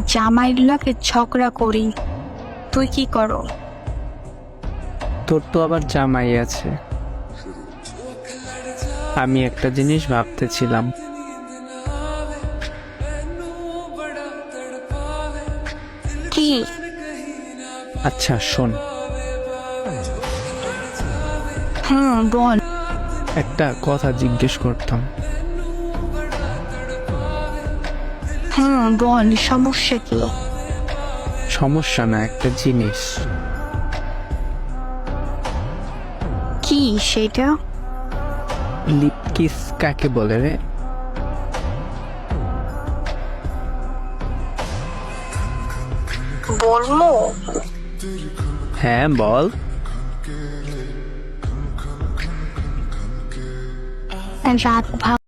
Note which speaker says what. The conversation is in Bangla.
Speaker 1: জামাইগুলাকে ঝগড়া করি। তুই কি করো?
Speaker 2: তোর তো আবার জামাই আছে। আমি একটা জিনিস ভাবতেছিলাম।
Speaker 1: কি?
Speaker 2: আচ্ছা শোন,
Speaker 1: বল।
Speaker 2: একটা কথা জিজ্ঞেস করতাম।
Speaker 1: বল, সমস্যা কি?
Speaker 2: সমস্যা না, একটা জিনিস।
Speaker 1: কি সেটা?
Speaker 2: লিপ কিস কাকে বলে রে?
Speaker 1: বলবো?
Speaker 2: হ্যাঁ বল।
Speaker 1: রাত